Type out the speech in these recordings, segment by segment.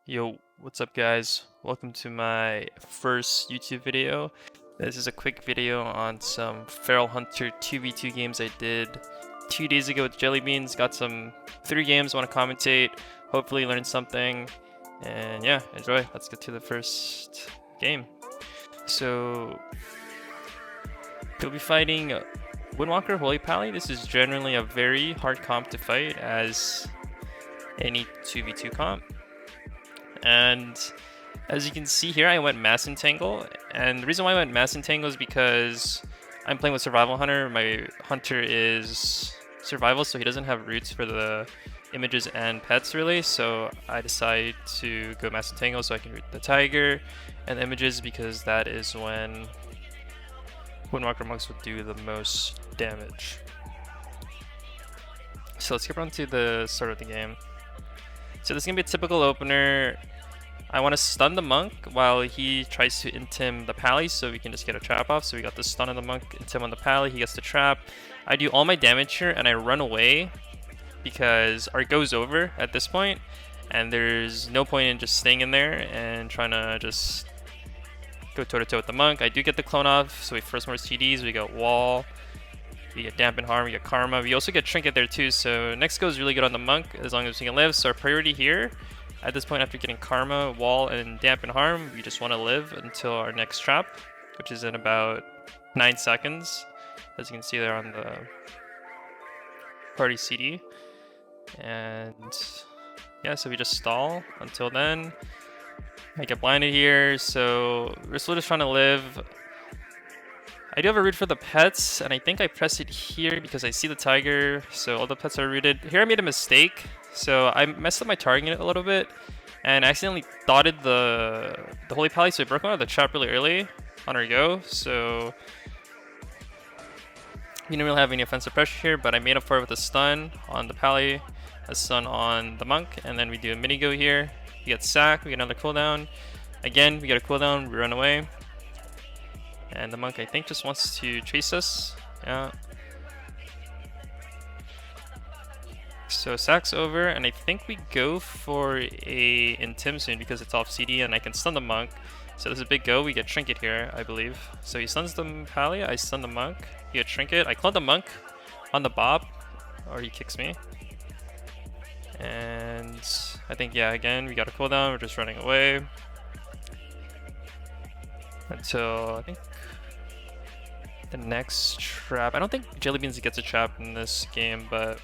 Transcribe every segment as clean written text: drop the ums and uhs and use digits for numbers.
Yo, what's up guys? Welcome to my first YouTube video. This is a quick video on some Feral Hunter 2v2 games I did 2 days ago with Jellybeans. Got some 3 games I want to commentate, hopefully learn something, and yeah, enjoy. Let's get to the first game. So, you'll be fighting Windwalker Holy Pally. This is generally a very hard comp to fight as any 2v2 comp. And as you can see here, I went Mass Entangle, and the reason why I went Mass Entangle is because I'm playing with Survival Hunter. My hunter is survival, so he doesn't have roots for the images and pets really, so I decided to go Mass Entangle so I can root the tiger and the images, because that is when Windwalker monks will do the most damage. So let's get on to the start of the game. So this is going to be a typical opener. I want to stun the monk while he tries to intim the pally, so we can just get a trap off. So we got the stun of the monk, intim on the pally, he gets the trap. I do all my damage here and I run away because our go's over at this point, and there's no point in just staying in there and trying to just go toe-to-toe with the monk. I do get the clone off, so we first more CDs, we got wall, we get dampen harm, we get karma, we also get trinket there too, so next go is really good on the monk as long as we can live. So our priority here at this point, after getting karma, wall, and dampen harm, we just want to live until our next trap, which is in about 9 seconds, as you can see there on the party CD. And yeah, so we just stall until then. I get blinded here, so we're still just trying to live. I do have a root for the pets, and I think I pressed it here because I see the tiger, so all the pets are rooted. Here I made a mistake, so I messed up my targeting a little bit, and I accidentally dotted the Holy Pally, so I broke out of the trap really early on our go, so we didn't really have any offensive pressure here, but I made up for it with a stun on the Pally, a stun on the monk, and then we do a mini go here. We get sack, we get another cooldown. Again, we get a cooldown, we run away. And the monk, I think, just wants to chase us. Yeah. So sack's over, and I think we go for a intim soon because it's off CD and I can stun the monk. So this is a big go. We get trinket here, I believe. So he stuns the pally, I stun the monk. He get trinket. I clone the monk on the bob, or he kicks me. And I think, yeah, again, we got a cooldown. We're just running away until I think the next trap. I don't think Jellybeans gets a trap in this game, but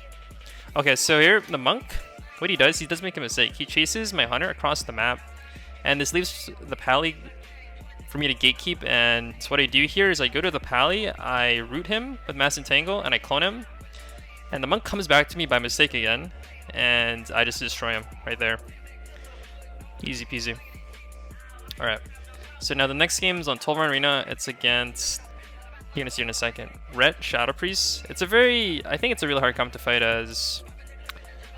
okay. So here, the monk, what he does make a mistake. He chases my hunter across the map, and this leaves the pally for me to gatekeep. And so what I do here is I go to the pally, I root him with Mass Entangle, and I clone him. And the monk comes back to me by mistake again, and I just destroy him right there. Easy peasy. All right. So now the next game is on 12 Arena. It's against, you're gonna see in a second, Ret Shadow Priest. I think it's a really hard comp to fight as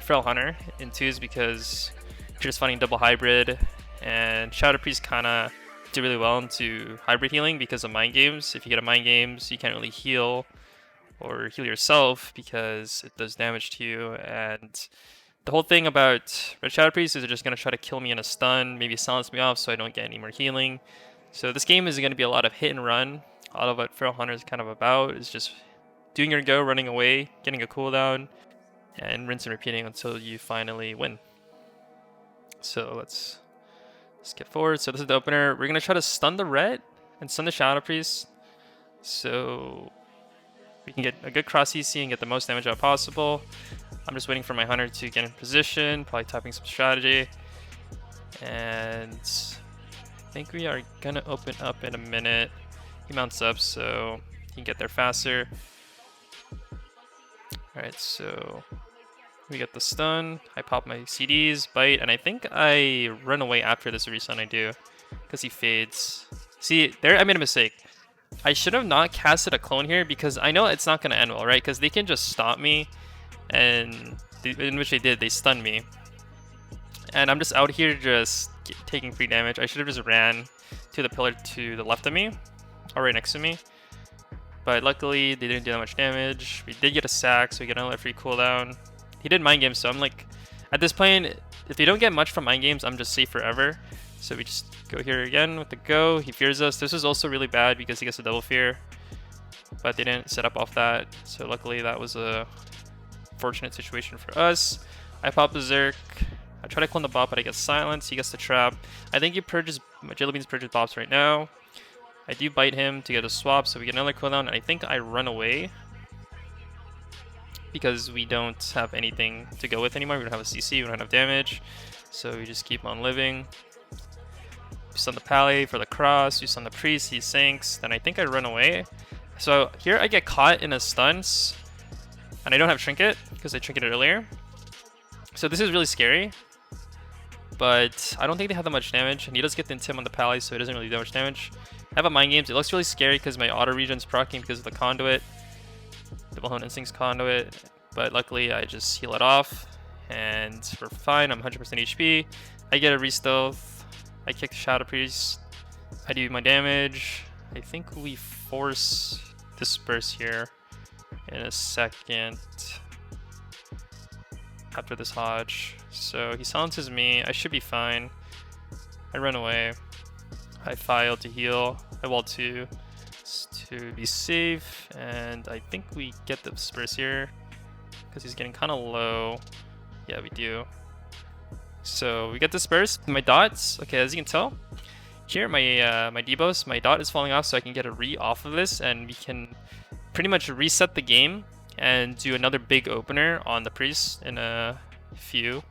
Feral Hunter in 2s because you're just fighting double hybrid, and Shadow Priest kinda do really well into hybrid healing because of mind games. If you get a mind games, you can't really heal or heal yourself because it does damage to you. And the whole thing about Ret Shadow Priest is they're just going to try to kill me in a stun, maybe silence me off so I don't get any more healing. So this game is going to be a lot of hit and run. A lot of what Feral Hunter is kind of about is just doing your go, running away, getting a cooldown, and rinse and repeating until you finally win. So let's skip forward. So this is the opener. We're going to try to stun the Ret and stun the Shadow Priest, so we can get a good cross EC and get the most damage out possible. I'm just waiting for my hunter to get in position, probably typing some strategy. And I think we are gonna open up in a minute. He mounts up so he can get there faster. Alright, so we get the stun. I pop my CDs, bite, and I think I run away after this restun I do, because he fades. See, there I made a mistake. I should have not casted a clone here because I know it's not gonna end well, right? Because they can just stop me, and in which they did, they stunned me, and I'm just out here just taking free damage. I should have just ran to the pillar to the left of me, or right next to me, but luckily they didn't do that much damage. We did get a sack, so we get another free cooldown. He did mind game, so I'm like, at this point if they don't get much from mind games, I'm just safe forever. So we just go here again with the go. He fears us. This is also really bad because he gets a double fear, but they didn't set up off that. So luckily that was a fortunate situation for us. I pop Berserk. I try to clone the bot, but I get silenced. He gets the trap. I think he purges Jellybeans purges bops right now. I do bite him to get a swap, so we get another cooldown, and I think I run away because we don't have anything to go with anymore. We don't have a CC, we don't have damage, so we just keep on living. We stun the Pally for the cross, we stun the Priest, he sinks, then I think I run away. So here I get caught in a stuns, and I don't have Trinket because I trinketed earlier. So this is really scary, but I don't think they have that much damage, and he does get the Intim on the Pally, so it doesn't really do much damage. I have a Mind Games. It looks really scary because my auto regen's proccing because of the Conduit, Double Hone Instincts Conduit, but luckily I just heal it off, and we're fine. I'm 100% HP. I get a re-stealth. I kick the Shadow Priest. I do my damage. I think we force Disperse here in a second after this Hodge. So he silences me. I should be fine. I run away. I file to heal. I wall 2 to be safe, and I think we get the Disperse here because he's getting kind of low. Yeah, we do. So we get dispersed. My dots, okay, as you can tell, here my my debos, my dot is falling off, so I can get a re off of this, and we can pretty much reset the game and do another big opener on the Priest in a few.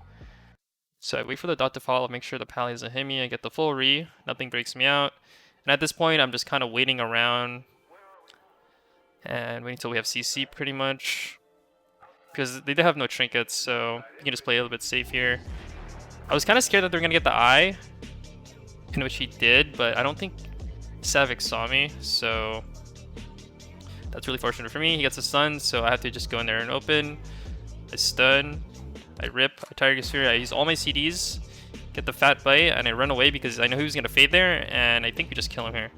So I wait for the dot to fall, make sure the Pally doesn't hit me, I get the full re, nothing breaks me out. And at this point, I'm just kind of waiting around and waiting until we have CC pretty much. Because they do have no trinkets, so you can just play a little bit safe here. I was kind of scared that they're going to get the eye, in which he did, but I don't think Savik saw me, so that's really fortunate for me. He gets a stun, so I have to just go in there and open. I stun, I rip, I Tiger Sphere, I use all my CDs, get the fat bite, and I run away because I know he was going to fade there, and I think we just kill him here.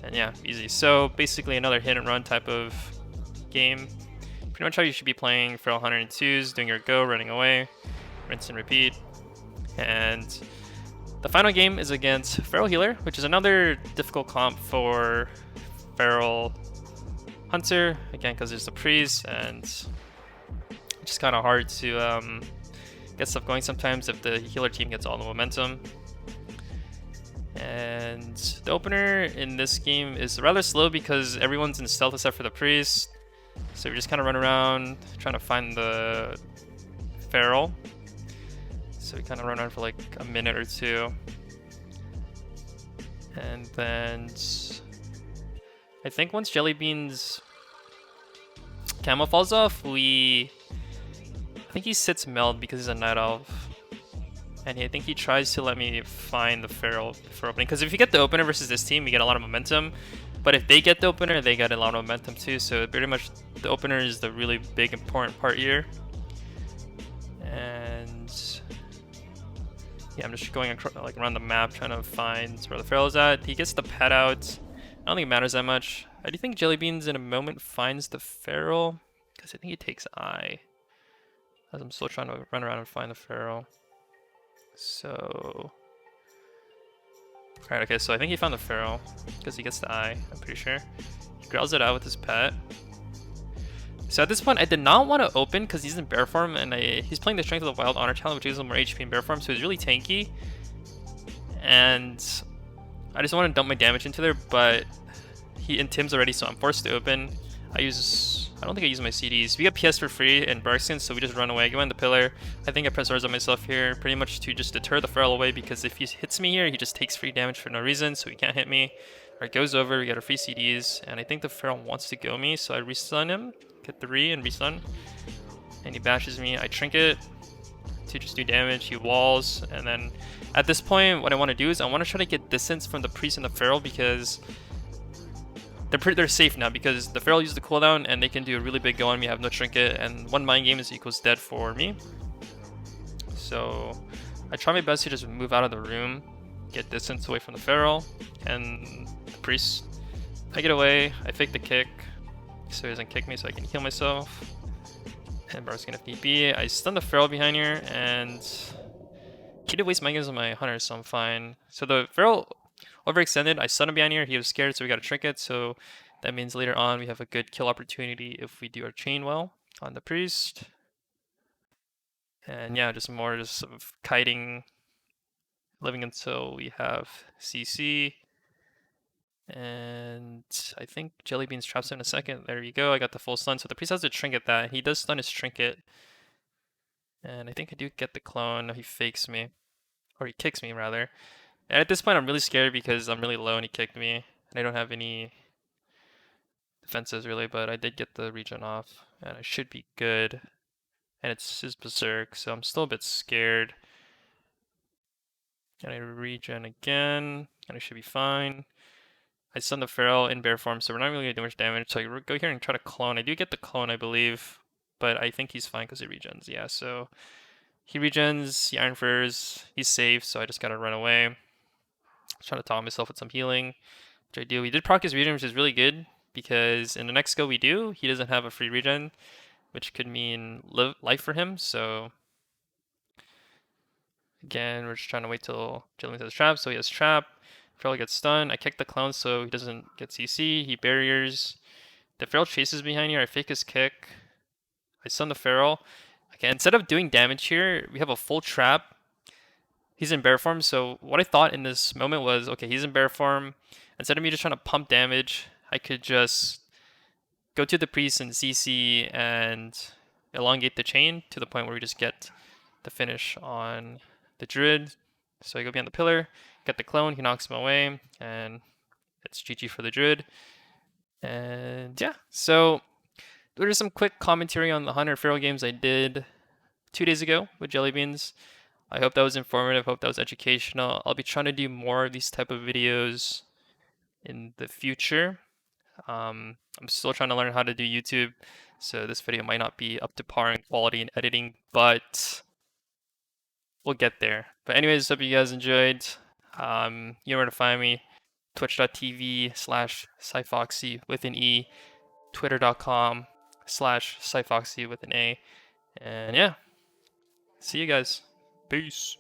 And yeah, easy. So basically another hit and run type of game. Pretty much how you should be playing for 102s, doing your go, running away, rinse and repeat. And the final game is against Feral Healer, which is another difficult comp for Feral Hunter, again because there's the Priest, and it's just kind of hard to get stuff going sometimes if the healer team gets all the momentum. And the opener in this game is rather slow because everyone's in stealth except for the Priest. So we just kind of run around trying to find the Feral. So we kind of run around for like a minute or two. And then I think once Jellybeans camo falls off, I think he sits meld because he's a Night Elf. And I think he tries to let me find the Feral before opening. Because if you get the opener versus this team, we get a lot of momentum. But if they get the opener, they get a lot of momentum too. So pretty much the opener is the really big important part here. And yeah, I'm just going like around the map trying to find where the Feral is at. He gets the pet out. I don't think it matters that much. I do think Jellybeans in a moment finds the Feral because I think he takes Eye. As I'm still trying to run around and find the Feral. So alright, okay, so I think he found the Feral because he gets the Eye, I'm pretty sure. He growls it out with his pet. So at this point, I did not want to open because he's in bear form, and he's playing the Strength of the Wild Honor talent, which gives him more HP in bear form, so he's really tanky. And I just want to dump my damage into there, but he intims already, so I'm forced to open. I don't think I use my CDs. We get PS for free in Barkskin, so we just run away, go in the pillar. I think I press R's on myself here, pretty much to just deter the Feral away, because if he hits me here, he just takes free damage for no reason, so he can't hit me. Alright, goes over, we get our free CDs, and I think the Feral wants to go me, so I restun him, get the re and restun, and he bashes me. I trinket to just do damage, he walls, and then at this point, what I want to do is I want to try to get distance from the Priest and the Feral, because they're safe now, because the Feral used the cooldown and they can do a really big go on me. I have no trinket, and one mind game is equals dead for me. So I try my best to just move out of the room, get distance away from the Feral and the Priest. I get away, I fake the kick so he doesn't kick me, so I can heal myself. And Barkskin if need be. I stun the Feral behind here, and He did waste mangas on my hunter, so I'm fine. So the Feral overextended. I stun him behind here. He was scared, so we got a trinket. So that means later on we have a good kill opportunity if we do our chain well on the priest. And yeah, just more just of kiting, living until we have CC. And I think Jellybeans traps him in a second. There you go. I got the full stun. So the priest has to trinket that. He does stun his trinket. And I think I do get the clone. No, he fakes me. Or he kicks me, rather. And at this point, I'm really scared because I'm really low and he kicked me. And I don't have any defenses, really, but I did get the regen off. And I should be good. And it's his berserk, so I'm still a bit scared. And I regen again. And I should be fine. I stun the Feral in bear form, so we're not really gonna do much damage. So I go here and try to clone. I do get the clone, I believe. But I think he's fine because he regens. Yeah, so he regens, he Iron Furs, he's safe, so I just gotta run away. I'm trying to taunt myself with some healing, which I do. We did proc his regen, which is really good, because in the next go we do, he doesn't have a free regen, which could mean life for him, so again, we're just trying to wait till Jellybeans has trap, so he has trap. Feral gets stunned. I kick the clone so he doesn't get CC. He barriers. The Feral chases behind here. I fake his kick. I stun the Feral. Okay, instead of doing damage here, we have a full trap. He's in bear form, so what I thought in this moment was, okay, he's in bear form. Instead of me just trying to pump damage, I could just go to the priest and CC and elongate the chain to the point where we just get the finish on the Druid. So I go behind the pillar, get the clone, he knocks him away, and it's GG for the Druid. And yeah, so there's some quick commentary on the Hunter Feral games I did 2 days ago with Jellybeans. I hope that was informative, hope that was educational. I'll be trying to do more of these type of videos in the future. I'm still trying to learn how to do YouTube, so this video might not be up to par in quality and editing, but we'll get there. But anyways, hope you guys enjoyed. You know where to find me. Twitch.tv/Syfoxy with an E. Twitter.com/Syfoxy with an A. And yeah, see you guys. Peace.